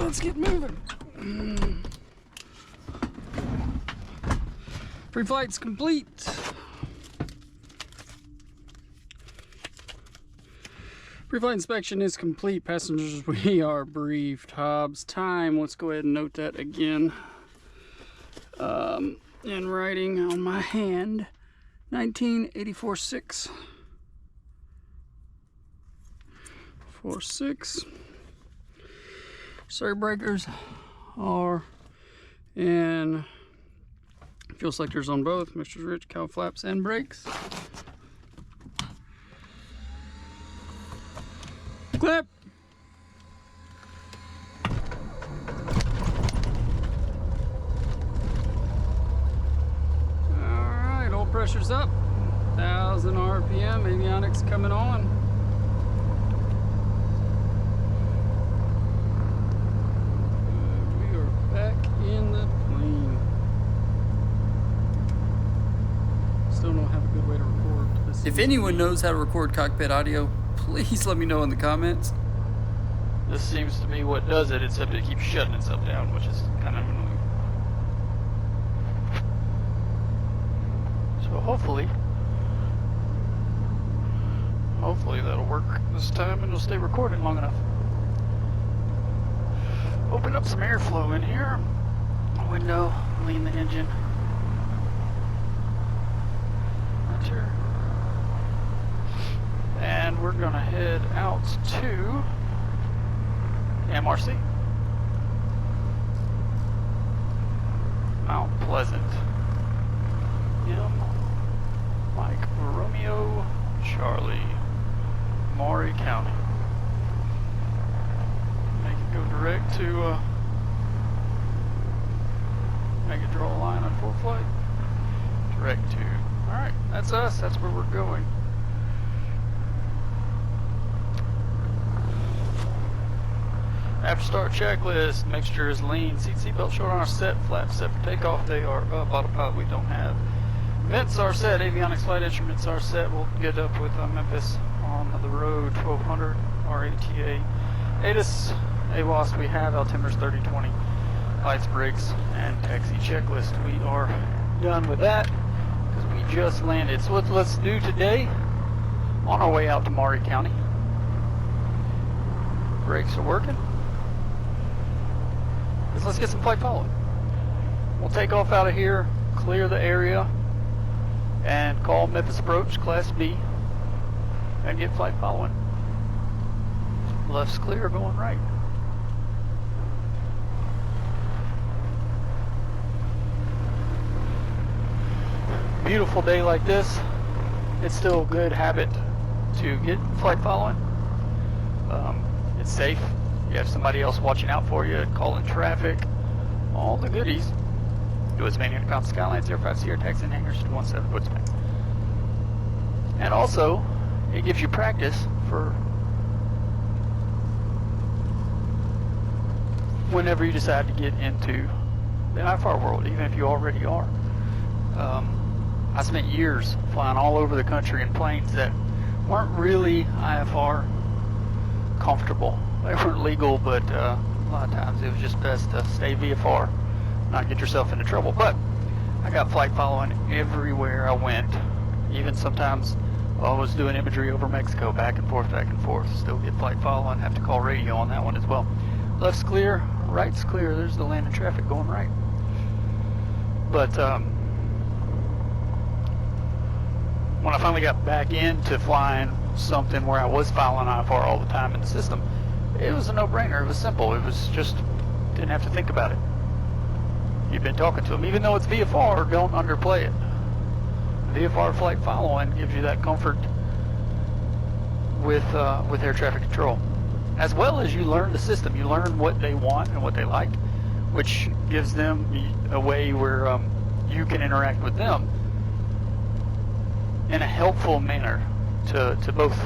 let's get moving. Pre-flight's complete. Pre-flight inspection is complete. Passengers, we are briefed. Hobbs time, let's go ahead and note that again. In writing on my hand, 1984-6. 46. Circuit breakers are in fuel selectors on both, mixtures rich, cowl flaps and brakes. Clip. Alright, oil pressure's up, 1,000 RPM, avionics coming on. In the plane. Still don't have a good way to record this. If anyone knows how to record cockpit audio, please let me know in the comments. This seems to be what does it, except it keeps shutting itself down, which is kind of annoying. So hopefully that'll work this time and it'll stay recording long enough. Open up some airflow in here. Window, lean the engine. Enter. And we're gonna head out to MRC. Mount Pleasant. M. Mike Romeo Charlie. Maury County. Make it go direct to make it draw a line on full flight. Direct to. Alright, that's us. That's where we're going. After start checklist, mixture is lean. Seatbelt short on our set, flaps set for takeoff. They are up. Autopilot we don't have. Vents are set. Avionics flight instruments are set. We'll get up with Memphis on the road. 1200 RATA. ATC, AWAS we have. Altimeter's 3020. Lights, brakes, and taxi checklist. We are done with that because we just landed. So what let's do today on our way out to Maury County. Brakes are working. Let's get some flight following. We'll take off out of here, clear the area, and call Memphis Approach Class B and get flight following. Left's clear, going right. Beautiful day like this, it's still a good habit to get flight following. It's safe. You have somebody else watching out for you, calling traffic, all the goodies. U.S. Main Intercom Skylines 05 Sierra taxi and hangars 217 Woodsman. And also, it gives you practice for whenever you decide to get into the IFR world, even if you already are. I spent years flying all over the country in planes that weren't really IFR comfortable. They weren't legal, but a lot of times it was just best to stay VFR, not get yourself into trouble. But I got flight following everywhere I went. Even sometimes I was doing imagery over Mexico, back and forth, still get flight following, have to call radio on that one as well. Left's clear, right's clear. There's the landing traffic going right. But when I finally got back into flying something where I was following IFR all the time in the system, it was a no-brainer. It was simple. It was just, didn't have to think about it. You've been talking to them. Even though it's VFR, don't underplay it. VFR flight following gives you that comfort with air traffic control. As well as you learn the system. You learn what they want and what they like, which gives them a way where you can interact with them in a helpful manner to both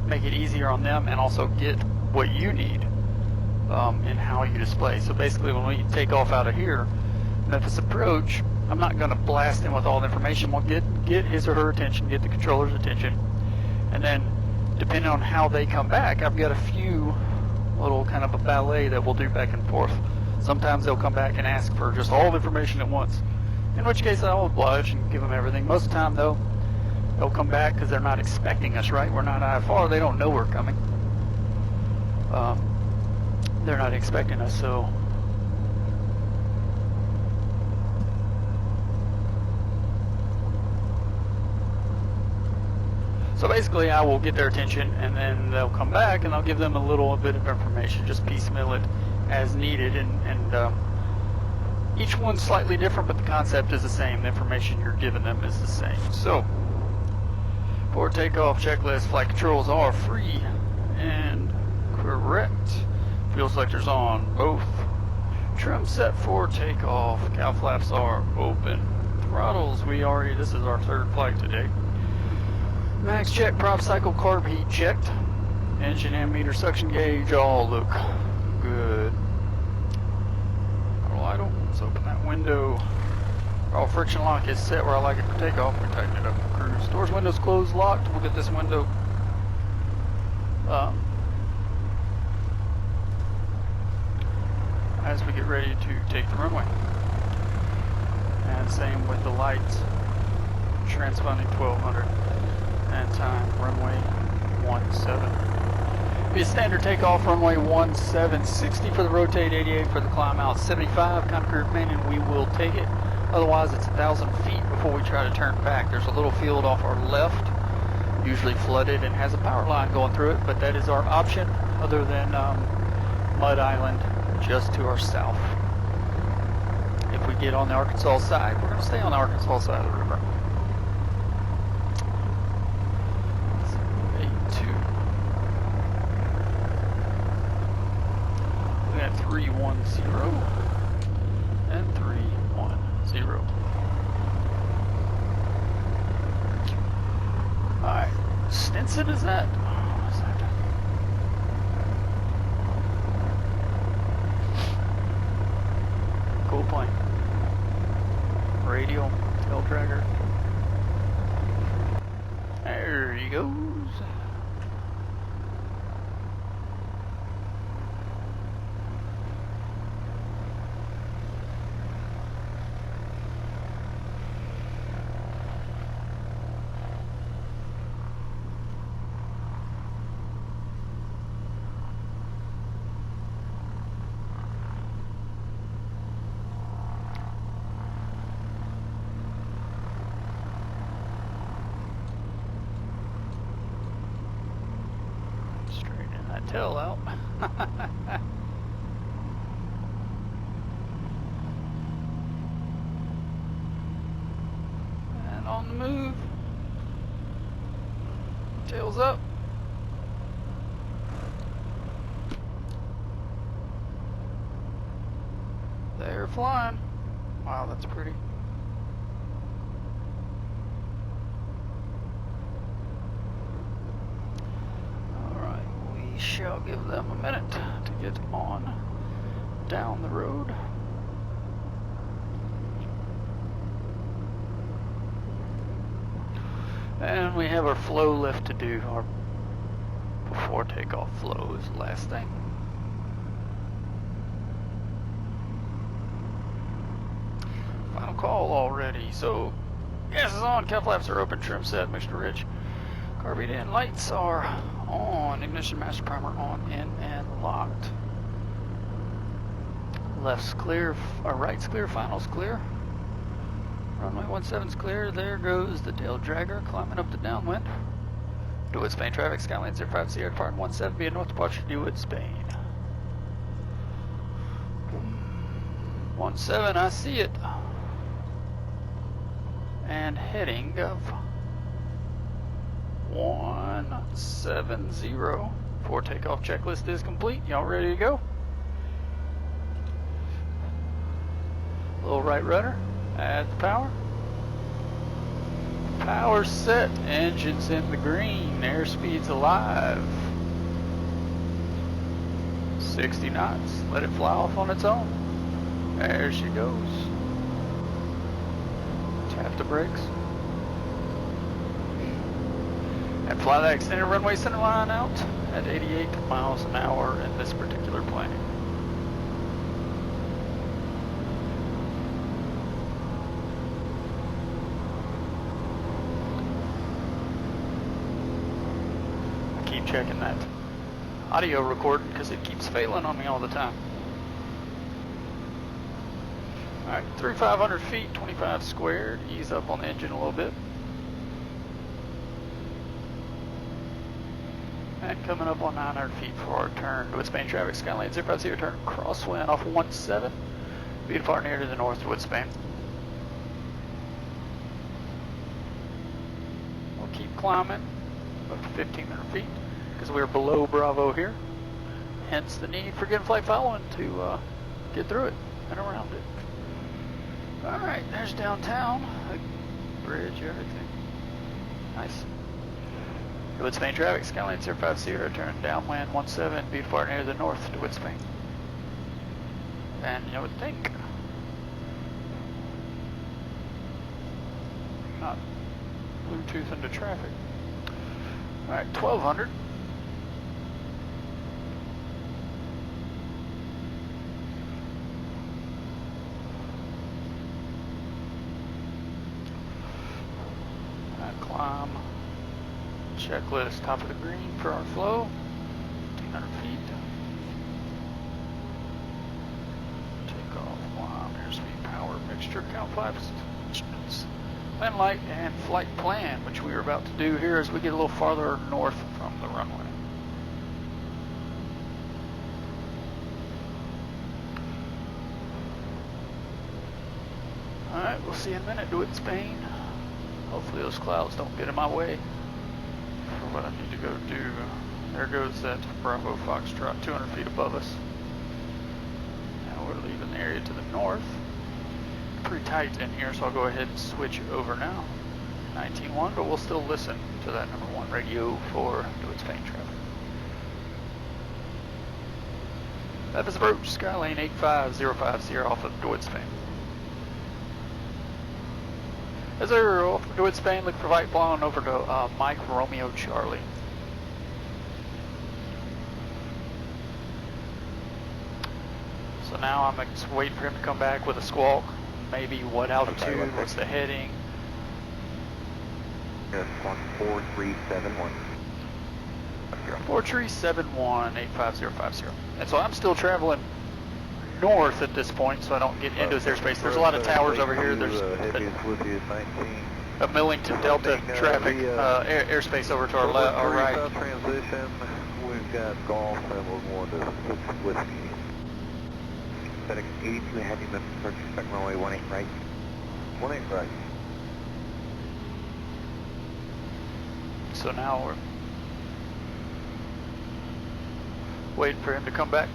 make it easier on them and also get what you need in how you display. So basically when we take off out of here, Memphis Approach, I'm not going to blast him with all the information. We'll get his or her attention, get the controller's attention, and then depending on how they come back, I've got a few little kind of a ballet that we'll do back and forth. Sometimes they'll come back and ask for just all the information at once, in which case I'll oblige and give them everything. Most of the time, though, they'll come back because they're not expecting us, right? We're not IFR. They don't know we're coming. They're not expecting us, so... So basically, I will get their attention, and then they'll come back, and I'll give them a little bit of information, just piecemeal it as needed, and each one's slightly different, but the concept is the same. The information you're giving them is the same. So, for takeoff checklist, flight controls are free and correct. Fuel selectors on, both. Trim set for takeoff. Cow flaps are open. Throttles, this is our third flight today. Max check, prop cycle, carb heat checked. Engine ammeter, suction gauge, all look good. Throttle idle. Let's open that window. Our friction lock is set where I like it for takeoff. We tighten it up for cruise. Doors, windows closed, locked. We'll get this window as we get ready to take the runway. And same with the lights. Transponding 1200. And time, runway 17. Be a standard takeoff, runway 17, 60 for the rotate, 88 for the climb out, 75, contour remaining, we will take it. Otherwise, it's 1,000 feet before we try to turn back. There's a little field off our left, usually flooded and has a power line going through it, but that is our option, other than Mud Island, just to our south. If we get on the Arkansas side, we're going to stay on the Arkansas side of the river. We got 310 and 310. Alright, Stinson is that? What is that? Cool plane. Radial, tail dragger. There he goes. Tail out. And on the move. Tails up. They're flying. Wow, that's pretty. Shall give them a minute to get on down the road. And we have our flow lift to do. Our before takeoff flow is the last thing. Final call already. So gas is on, cow flaps are open, trim set, mixture rich. Carb in, lights are on, ignition master primer on, in and locked. Left's clear, or right's clear, final's clear. Runway 17's clear. There goes the tail dragger climbing up the downwind. DeWitt, Spain traffic, Skyline 05 Sierra departing 17 via north departure DeWitt, Spain. 17, I see it. And heading of 170. For takeoff checklist is complete. Y'all ready to go? Little right rudder. Add the power. Power set. Engines in the green. Airspeed's alive. 60 knots. Let it fly off on its own. There she goes. Tap the brakes. And fly that extended runway center line out at 88 miles an hour in this particular plane. I keep checking that audio recording because it keeps failing on me all the time. Alright, 3,500 feet, 25 squared. Ease up on the engine a little bit. And coming up on 900 feet for our turn. Woodspain traffic, Skylane 050, turn crosswind off 17. Be far near to the north to Woodspain. We'll keep climbing up to 1,500 feet because we're below Bravo here. Hence the need for getting flight following to get through it and around it. Alright, there's downtown. The bridge, everything. Nice. Woodspain traffic, Skylane 050, turn downwind 17, be far near the north to Woodspain. And you would think. Not Bluetooth into traffic. Alright, 1,200. Climb. Checklist, top of the green for our flow. 1,500 feet. Take off, climb, airspeed, power, mixture, count flaps, instruments, plan light, and flight plan, which we are about to do here as we get a little farther north from the runway. Alright, we'll see you in a minute. Do it in Spain. Hopefully those clouds don't get in my way for what I need to go do. There goes that Bravo Foxtrot 200 feet above us. Now we're leaving the area to the north. Pretty tight in here, so I'll go ahead and switch over now. 19.1, but we'll still listen to that number 1 radio for Do It Spain traffic. That is approach, Skylane 85050 off of Do It Spain. As they're off to Woodspain, look for flight following over to Mike Romeo Charlie. So now I'm just waiting for him to come back with a squawk. Maybe what altitude, what's the heading. Yes, 14371. 4371 85050. And so I'm still traveling north at this point, so I don't get into his airspace. There's a lot of towers over here. There's a Millington Delta traffic airspace over to our right. Transition, we've got golf and we're going to whiskey. FedEx 82 heavy lift, approach respect runway 18 right. 18 right. So now we're waiting for him to come back.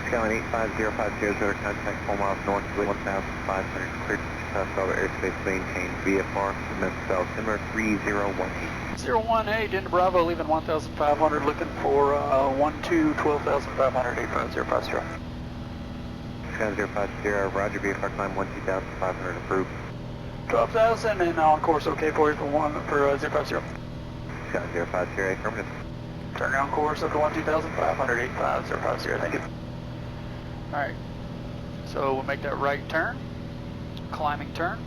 Skylane 85050, go to contact 4 miles north, 1,500 cleared Starboard airspace maintained VFR, cement cell, Timber 3018. 018 into Bravo, leaving 1,500, looking for 12,500, 85050. Sky 050, Roger, VFR climb 12,500, approved. 12,000 and on course, okay for you for 050. Sky 050, affirmative. Turn on course up to 12,500, 85050, thank you. Alright, so we'll make that right turn, climbing turn.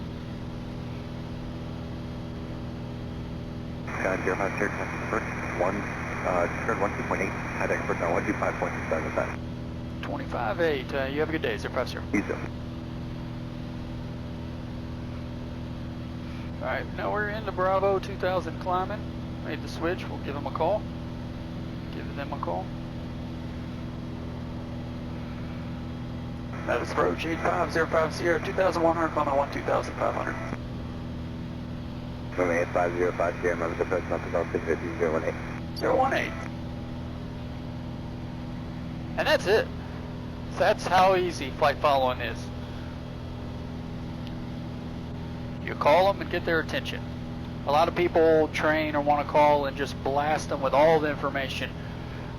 Sky 050, first, turn 12.8, high deck first on 125.7 with that. 25.8, you have a good day, 050. Easy. Alright, now we're in the Bravo 2000 climbing. Made the switch, we'll give them a call. Give them a call. That is approach 85050, 2,100, climb on 12,500. Moving 85050, remember the approach number 650 018. 018. And that's it. That's how easy flight following is. You call them and get their attention. A lot of people train or want to call and just blast them with all the information.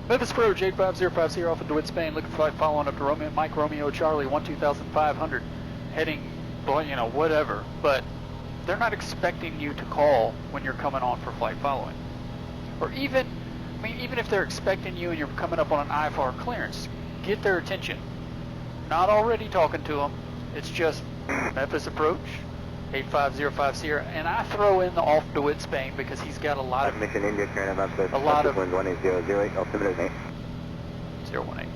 Memphis approach 85050 off of DeWitt, Spain, looking for flight following up to Romeo, Mike Romeo Charlie 12,500, heading, well, you know, whatever. But they're not expecting you to call when you're coming on for flight following. Or even I mean, even if they're expecting you and you're coming up on an IFR clearance, get their attention. Not already talking to them. It's just Memphis approach, 8505 Sierra, and I throw in the off DeWitt Spain because he's got a lot of Mission India, current Memphis. a lot of wind 1808, altimeter 8. 018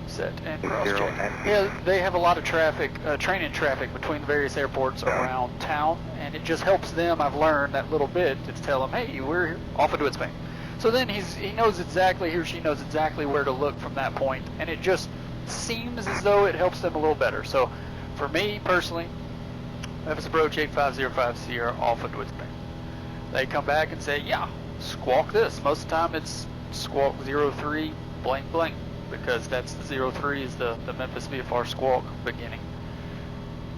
set and cross check. Yeah, they have a lot of traffic, training traffic between the various airports around town, and it just helps them. I've learned that little bit to tell them, hey, we're off of DeWitt Spain. So then he knows exactly, he or she knows exactly where to look from that point, and it just seems as though it helps them a little better. So for me personally, Memphis approach 8505 Sierra off of DeWitt Spain. They come back and say, yeah, squawk this. Most of the time it's squawk 03 blank blank, because that's the 03 is the Memphis VFR squawk beginning.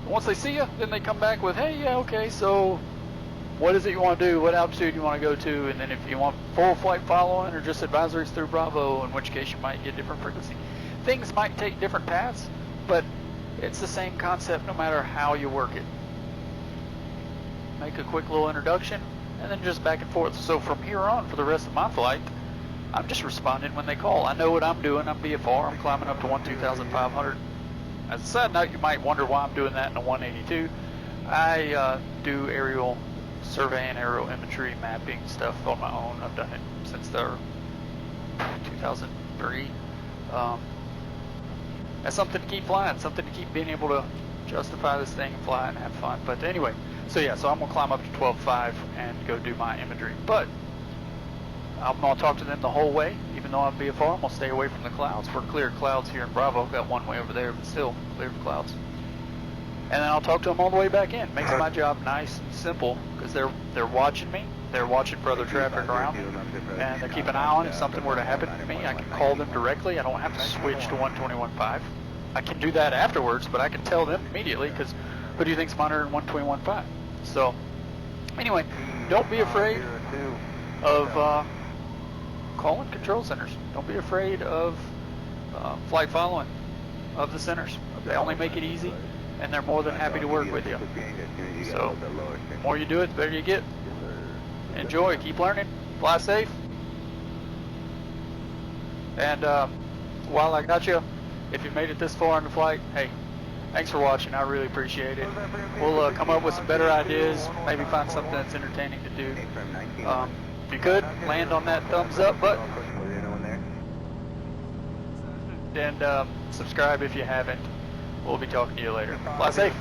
Once they see you, then they come back with, hey, yeah, okay, so what is it you want to do? What altitude you want to go to? And then if you want full flight following or just advisories through Bravo, in which case you might get different frequency. Things might take different paths, but it's the same concept no matter how you work it. Make a quick little introduction, and then just back and forth. So from here on, for the rest of my flight, I'm just responding when they call. I know what I'm doing. I'm VFR. I'm climbing up to 12,500. As a side note, you might wonder why I'm doing that in a 182. I do aerial surveying, aerial imagery, mapping stuff on my own. I've done it since the 2003. That's something to keep flying, something to keep being able to justify this thing and fly and have fun. But anyway, so yeah, so I'm gonna climb up to 12.5 and go do my imagery. But I'm gonna talk to them the whole way, even though I'm VFR. I'm gonna stay away from the clouds. We're clear clouds here in Bravo. Got one way over there, but still clear clouds. And then I'll talk to them all the way back in. Makes my job nice and simple because they're watching me. They're watching for other traffic around me, and they keep an eye on. If something were to happen to me, I can call them directly. I don't have to switch to 121.5. I can do that afterwards, but I can tell them immediately because who do you think's monitoring 121.5? So anyway, don't be afraid of calling control centers. Don't be afraid of flight following of the centers. They only make it easy, and they're more than happy to work with you. So the more you do it, the better you get. Enjoy, keep learning, fly safe. And while I got you, if you made it this far in the flight, hey, thanks for watching. I really appreciate it. We'll come up with some better ideas, maybe find something that's entertaining to do. If you could, land on that thumbs up button. And subscribe if you haven't. We'll be talking to you later. Fly safe.